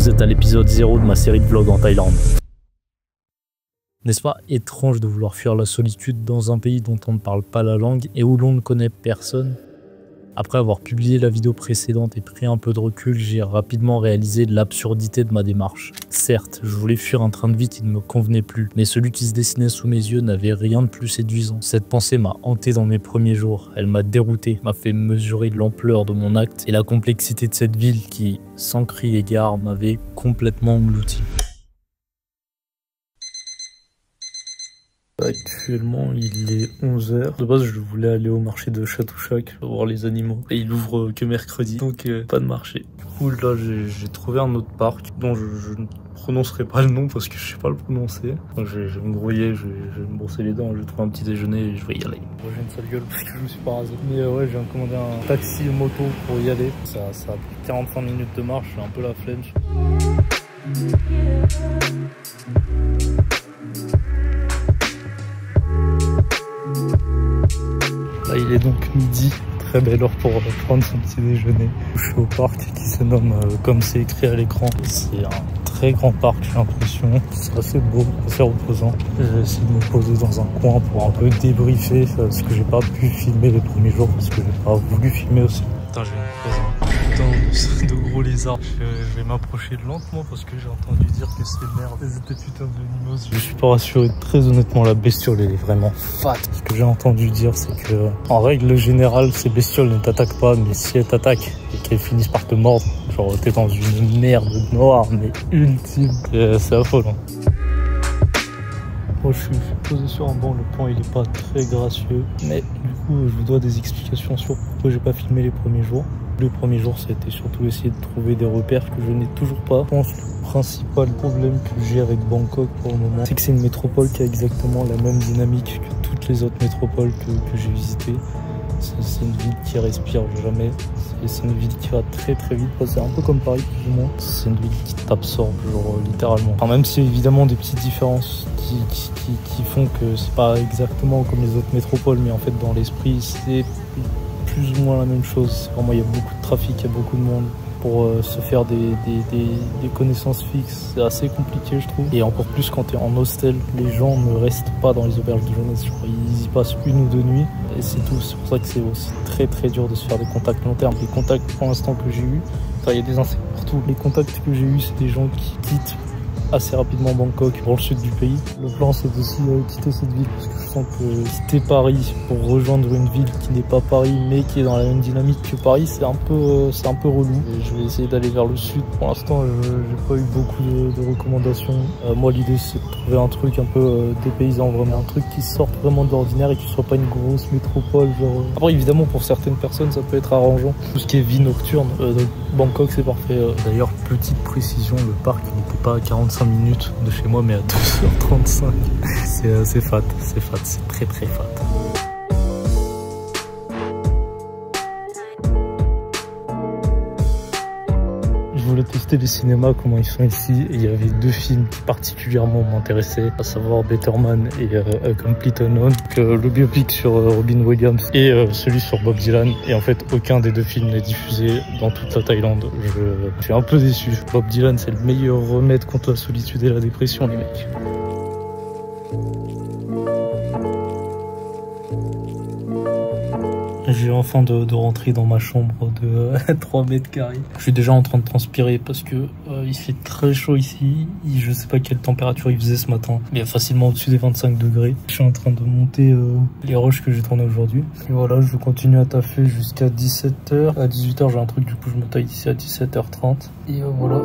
vous êtes à l'épisode 0 de ma série de vlogs en Thaïlande. N'est-ce pas étrange de vouloir fuir la solitude dans un pays dont on ne parle pas la langue et où l'on ne connaît personne? Après avoir publié la vidéo précédente et pris un peu de recul, j'ai rapidement réalisé l'absurdité de ma démarche. Certes, je voulais fuir un train de vie qui ne me convenait plus, mais celui qui se dessinait sous mes yeux n'avait rien de plus séduisant. Cette pensée m'a hanté dans mes premiers jours, elle m'a dérouté, m'a fait mesurer l'ampleur de mon acte et la complexité de cette ville qui, sans cri et gare, m'avait complètement englouti. Actuellement, il est 11h. De base, je voulais aller au marché de Chatouchak voir les animaux. Et il ouvre que mercredi, donc pas de marché. Du coup, là, j'ai trouvé un autre parc dont je ne prononcerai pas le nom parce que je sais pas le prononcer. Donc, je vais me grouiller, je vais me brosser les dents, je vais trouver un petit déjeuner et je vais y aller. Moi, j'ai une sale gueule parce que je me suis pas rasé. Mais ouais, j'ai commandé un taxi moto pour y aller. Ça a pris 45 minutes de marche, j'ai un peu la flemme. Là, il est donc midi, très belle heure pour prendre son petit déjeuner. Je suis au parc qui se nomme comme c'est écrit à l'écran. C'est un très grand parc, j'ai l'impression. C'est assez beau, assez reposant. J'ai essayé de me poser dans un coin pour un peu débriefer ce que j'ai pas pu filmer les premiers jours parce que j'ai pas voulu filmer aussi. Putain, j'ai une de gros lézards. Je vais m'approcher lentement parce que j'ai entendu dire que c'est merde. Ils étaient putain de mimoses. Je suis pas rassuré. Très honnêtement, la bestiole elle est vraiment fat. Ce que j'ai entendu dire, c'est que en règle générale, ces bestioles ne t'attaquent pas, mais si elles t'attaquent et qu'elles finissent par te mordre, genre t'es dans une merde noire mais ultime. C'est affolant. Moi, je suis posé sur un banc, le plan il est pas très gracieux, mais du coup je vous dois des explications sur pourquoi j'ai pas filmé les premiers jours. Les premiers jours, ça a été surtout essayer de trouver des repères que je n'ai toujours pas. Je pense que le principal problème que j'ai avec Bangkok pour le moment, c'est que c'est une métropole qui a exactement la même dynamique que toutes les autres métropoles que j'ai visitées. C'est une ville qui respire jamais, c'est une ville qui va très très vite, c'est un peu comme Paris plus ou moins. C'est une ville qui t'absorbe, genre littéralement. Enfin, même si évidemment des petites différences qui font que c'est pas exactement comme les autres métropoles, mais en fait dans l'esprit c'est plus ou moins la même chose. Vraiment, il y a beaucoup de trafic, il y a beaucoup de monde. Pour se faire des connaissances fixes, c'est assez compliqué je trouve. Et encore plus quand tu es en hostel, les gens ne restent pas dans les auberges de jeunesse. Ils y passent 1 ou 2 nuits et c'est tout. C'est pour ça que c'est aussi très très dur de se faire des contacts long terme. Les contacts pour l'instant que j'ai eu, il y a des insectes partout. Les contacts que j'ai eu, c'est des gens qui quittent assez rapidement Bangkok pour le sud du pays. Le plan c'est aussi quitter cette ville parce que je sens que quitter Paris pour rejoindre une ville qui n'est pas Paris mais qui est dans la même dynamique que Paris, c'est un peu relou. Et je vais essayer d'aller vers le sud. Pour l'instant j'ai pas eu beaucoup de recommandations. Moi l'idée c'est de trouver un truc un peu dépaysant, vraiment un truc qui sorte vraiment de l'ordinaire et qui soit pas une grosse métropole genre. Après évidemment pour certaines personnes ça peut être arrangeant. Tout ce qui est vie nocturne, donc Bangkok c'est parfait. D'ailleurs petite précision, le parc il n'était pas à 45 minutes de chez moi mais à 2h35. C'est fat, c'est très très fat. Je voulais tester les cinémas, comment ils sont ici, et il y avait 2 films qui particulièrement m'intéressaient, à savoir Better Man et A Complete Unknown, le biopic sur Robin Williams et celui sur Bob Dylan. Et en fait, aucun des 2 films n'est diffusé dans toute la Thaïlande. Je suis un peu déçu. Bob Dylan, c'est le meilleur remède contre la solitude et la dépression, les mecs. J'ai enfin de rentrer dans ma chambre de 3 mètres carrés. Je suis déjà en train de transpirer parce que il fait très chaud ici. Je sais pas quelle température il faisait ce matin, mais facilement au-dessus des 25 degrés. Je suis en train de monter les rushs que j'ai tourné aujourd'hui. Et voilà, je continue à taffer jusqu'à 17h. À 18h, j'ai un truc, du coup je me taille ici à 17h30. Et voilà.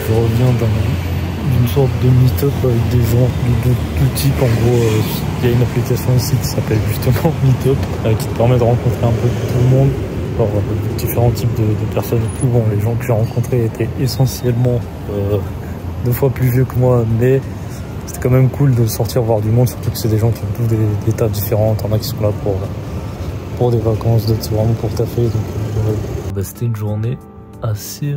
Je reviens d'une sorte de meet-up avec des gens de tout type. En gros, il y a une application ici qui s'appelle justement Meetup qui te permet de rencontrer un peu tout le monde, genre différents types de personnes et tout. Bon, les gens que j'ai rencontrés étaient essentiellement 2 fois plus vieux que moi, mais c'était quand même cool de sortir voir du monde, surtout que c'est des gens qui ont tous des tas différents. T'en as qui sont là pour des vacances, d'autres c'est vraiment pour taffer. Donc, c'était une journée assez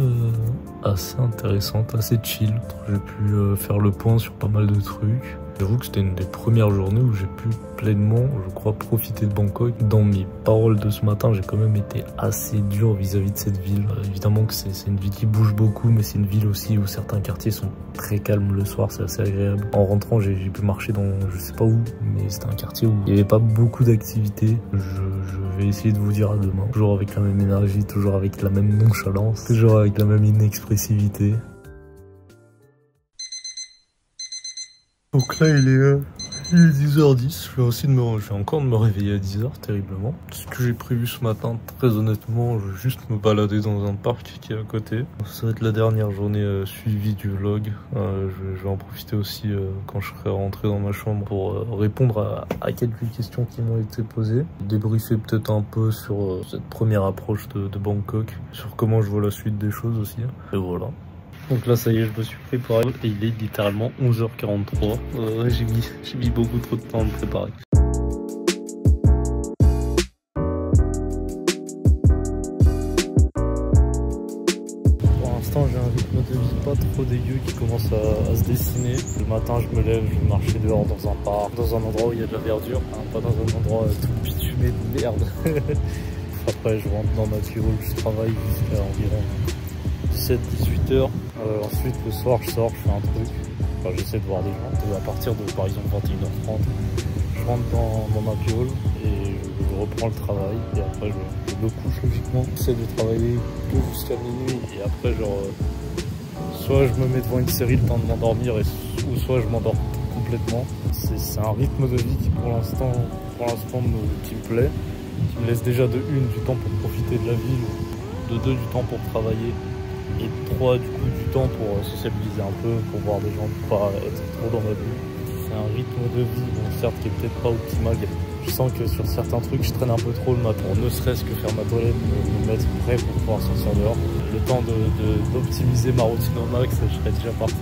intéressante, assez chill. J'ai pu faire le point sur pas mal de trucs. J'avoue que c'était une des premières journées où j'ai pu pleinement, je crois, profiter de Bangkok. Dans mes paroles de ce matin, j'ai quand même été assez dur vis-à-vis de cette ville. Évidemment que c'est une ville qui bouge beaucoup, mais c'est une ville aussi où certains quartiers sont très calmes le soir, c'est assez agréable. En rentrant, j'ai pu marcher dans je sais pas où, mais c'était un quartier où il n'y avait pas beaucoup d'activités. Je vais essayer de vous dire à demain. Toujours avec la même énergie, toujours avec la même nonchalance, toujours avec la même inexpressivité. Donc là il est 10h10, je vais encore de me réveiller à 10h terriblement. Ce que j'ai prévu ce matin, très honnêtement, je vais juste me balader dans un parc qui est à côté. Ça va être la dernière journée suivie du vlog. Je vais en profiter aussi quand je serai rentré dans ma chambre pour répondre à quelques questions qui m'ont été posées. Débriefer peut-être un peu sur cette première approche de Bangkok, sur comment je vois la suite des choses aussi. Et voilà. Donc là ça y est, je me suis préparé et il est littéralement 11h43. J'ai mis beaucoup trop de temps à me préparer. Pour l'instant j'ai un rythme de vie pas trop dégueu qui commence à se dessiner. Le matin je me lève, je vais marcher dehors dans un parc, dans un endroit où il y a de la verdure, hein, pas dans un endroit tout bitumé de merde. Après je rentre dans ma piole, je travaille jusqu'à environ 17-18h. Ensuite le soir je sors, je fais un truc, enfin, j'essaie de voir des gens. À partir de par exemple 21h30, je rentre dans ma piole et je reprends le travail. Et après je me couche logiquement. J'essaie de travailler jusqu'à minuit et après genre soit je me mets devant une série le temps de m'endormir ou soit je m'endors complètement. C'est un rythme de vie qui pour l'instant qui me plaît, qui me laisse déjà de une du temps pour profiter de la ville, de deux du temps pour travailler. Et 3 du coup du temps pour sociabiliser un peu, pour voir des gens, pour pas être trop dans ma bulle. C'est un rythme de vie, bon, certes qui est peut-être pas optimal. Je sens que sur certains trucs je traîne un peu trop le matin, ne serait-ce que faire ma toilette, me mettre prêt pour pouvoir sortir dehors. Le temps d'optimiser ma routine au max, je serais déjà parti.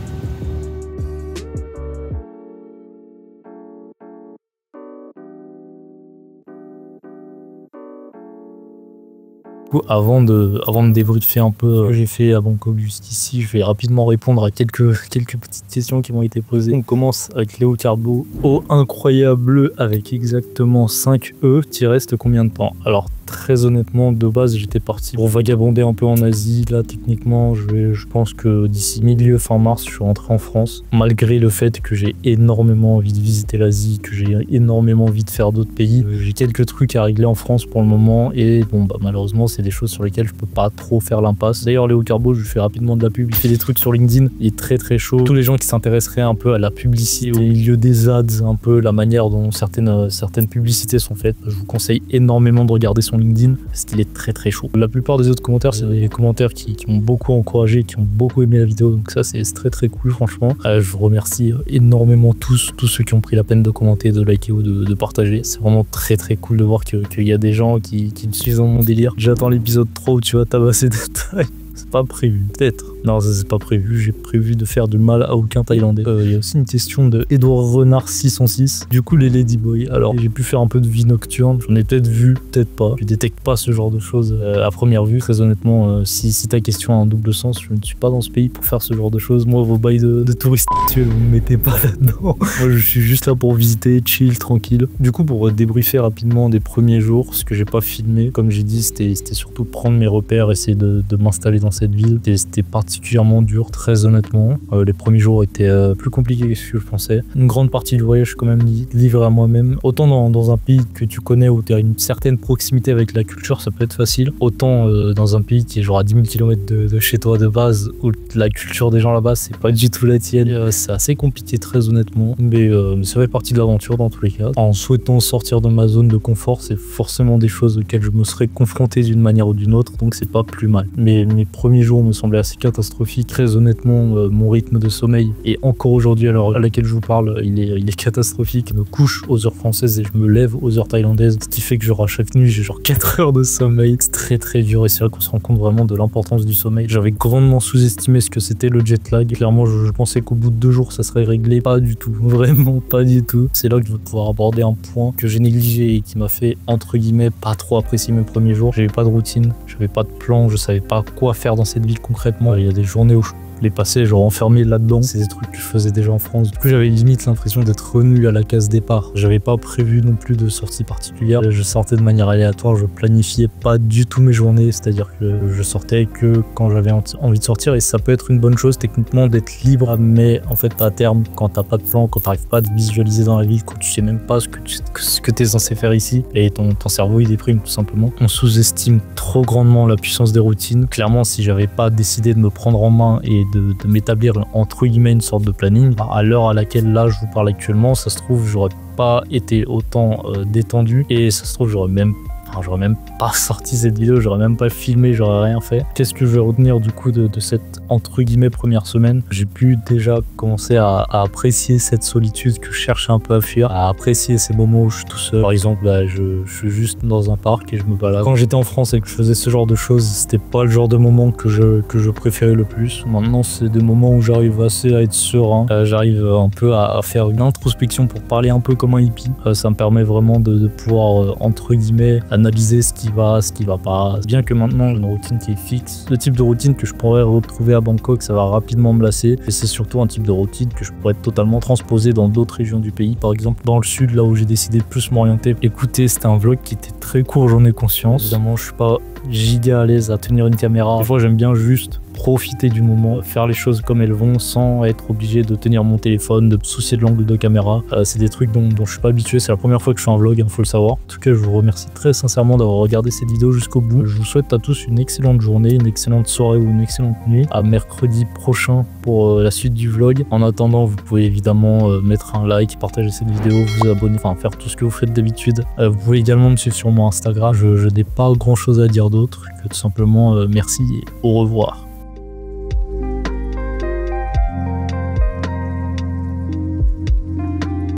Avant de débriefer un peu ce que j'ai fait à Bangkok jusqu'ici, je vais rapidement répondre à quelques petites questions qui m'ont été posées. On commence avec Léo Carbo. Eau incroyable avec exactement 5 E. T'y restes combien de temps? Alors très honnêtement, de base j'étais parti pour vagabonder un peu en Asie. Là techniquement je pense que d'ici milieu fin mars je suis rentré en France. Malgré le fait que j'ai énormément envie de visiter l'Asie, que j'ai énormément envie de faire d'autres pays, j'ai quelques trucs à régler en France pour le moment et bon bah malheureusement c'est des choses sur lesquelles je peux pas trop faire l'impasse. D'ailleurs Léo Carbo, je lui fais rapidement de la pub, il fait des trucs sur LinkedIn, il est très chaud. Tous les gens qui s'intéresseraient un peu à la publicité, au milieu des ads, un peu la manière dont certaines publicités sont faites, je vous conseille énormément de regarder son LinkedIn parce qu'il est très chaud. La plupart des autres commentaires, c'est des commentaires qui m'ont beaucoup encouragé, qui ont beaucoup aimé la vidéo, donc ça c'est très cool franchement. Je vous remercie énormément tous ceux qui ont pris la peine de commenter, de liker ou de partager. C'est vraiment très cool de voir qu'il y a des gens qui me suivent dans mon délire. J'attends l'épisode 3 où tu vas tabasser des tailles. C'est pas prévu, peut-être. Non, ça c'est pas prévu. J'ai prévu de faire du mal à aucun Thaïlandais. Il y a aussi une question de Edouard Renard 606. Du coup, les Ladyboys. Alors, j'ai pu faire un peu de vie nocturne. J'en ai peut-être vu, peut-être pas. Je détecte pas ce genre de choses à première vue. Très honnêtement, si ta question a un double sens, je ne suis pas dans ce pays pour faire ce genre de choses. Moi, vos bails de touristes, vous me mettez pas là-dedans. Moi, je suis juste là pour visiter, chill, tranquille. Du coup, pour débriefer rapidement des premiers jours, ce que j'ai pas filmé, comme j'ai dit, c'était surtout prendre mes repères, essayer de m'installer dans cette ville. C'était particulièrement dur, très honnêtement. Les premiers jours étaient plus compliqués que ce que je pensais. Une grande partie du voyage, je suis quand même livré à moi-même. Autant dans un pays que tu connais où tu as une certaine proximité avec la culture, ça peut être facile. Autant dans un pays qui est genre à 10 000 km de chez toi de base, où la culture des gens là-bas, c'est pas du tout la tienne. C'est assez compliqué, très honnêtement. Mais ça fait partie de l'aventure dans tous les cas. En souhaitant sortir de ma zone de confort, c'est forcément des choses auxquelles je me serais confronté d'une manière ou d'une autre, donc c'est pas plus mal. Mais mes premiers jours me semblaient assez catastrophiques. Très honnêtement, mon rythme de sommeil, et encore aujourd'hui à l'heure à laquelle je vous parle, il est catastrophique. Je me couche aux heures françaises et je me lève aux heures thaïlandaises, ce qui fait que genre à chaque nuit j'ai genre 4 heures de sommeil. C'est très dur et c'est là qu'on se rend compte vraiment de l'importance du sommeil. J'avais grandement sous-estimé ce que c'était le jet lag. Clairement, je pensais qu'au bout de 2 jours ça serait réglé. Pas du tout, vraiment pas du tout. C'est là que je vais pouvoir aborder un point que j'ai négligé et qui m'a fait entre guillemets pas trop apprécier mes premiers jours. J'avais pas de routine, j'avais pas de plan, je savais pas quoi faire dans cette ville concrètement. Il y a des journées où les passer genre enfermé là-dedans. C'est des trucs que je faisais déjà en France. Du coup j'avais limite l'impression d'être revenu à la case départ. J'avais pas prévu non plus de sortie particulière. Je sortais de manière aléatoire, je planifiais pas du tout mes journées, c'est-à-dire que je sortais que quand j'avais envie de sortir, et ça peut être une bonne chose techniquement d'être libre, mais en fait à terme, quand t'as pas de plan, quand t'arrives pas à te visualiser dans la vie, quand tu sais même pas ce que t'es censé faire ici, et ton cerveau il déprime tout simplement. On sous-estime trop grandement la puissance des routines. Clairement, si j'avais pas décidé de me prendre en main et de m'établir entre guillemets une sorte de planning, à l'heure à laquelle là je vous parle actuellement, ça se trouve j'aurais pas été autant détendu, et ça se trouve j'aurais même pas sorti cette vidéo, j'aurais même pas filmé, j'aurais rien fait. Qu'est-ce que je vais retenir du coup de cette entre guillemets première semaine? J'ai pu déjà commencer à apprécier cette solitude que je cherchais un peu à fuir, à apprécier ces moments où je suis tout seul. Par exemple, je suis juste dans un parc et je me balade. Quand j'étais en France et que je faisais ce genre de choses, c'était pas le genre de moment que je préférais le plus. Maintenant, c'est des moments où j'arrive assez à être serein. J'arrive un peu à faire une introspection pour parler un peu comme un hippie. Ça me permet vraiment de pouvoir entre guillemets analyser ce qui va pas. Bien que maintenant j'ai une routine qui est fixe, le type de routine que je pourrais retrouver à Bangkok, ça va rapidement me lasser, et c'est surtout un type de routine que je pourrais totalement transposer dans d'autres régions du pays, par exemple dans le sud, là où j'ai décidé de plus m'orienter. Écoutez, c'était un vlog qui était très court, j'en ai conscience. Évidemment, je suis pas giga à l'aise à tenir une caméra. Des fois, j'aime bien juste profiter du moment, faire les choses comme elles vont sans être obligé de tenir mon téléphone, de me soucier de l'angle de caméra. C'est des trucs dont je suis pas habitué, c'est la première fois que je fais un vlog, il faut le savoir. En tout cas, je vous remercie très sincèrement d'avoir regardé cette vidéo jusqu'au bout. Je vous souhaite à tous une excellente journée, une excellente soirée ou une excellente nuit. À mercredi prochain pour la suite du vlog. En attendant, vous pouvez évidemment mettre un like, partager cette vidéo, vous abonner, enfin faire tout ce que vous faites d'habitude. Vous pouvez également me suivre sur mon Instagram. Je n'ai pas grand chose à dire d'autre que tout simplement merci et au revoir.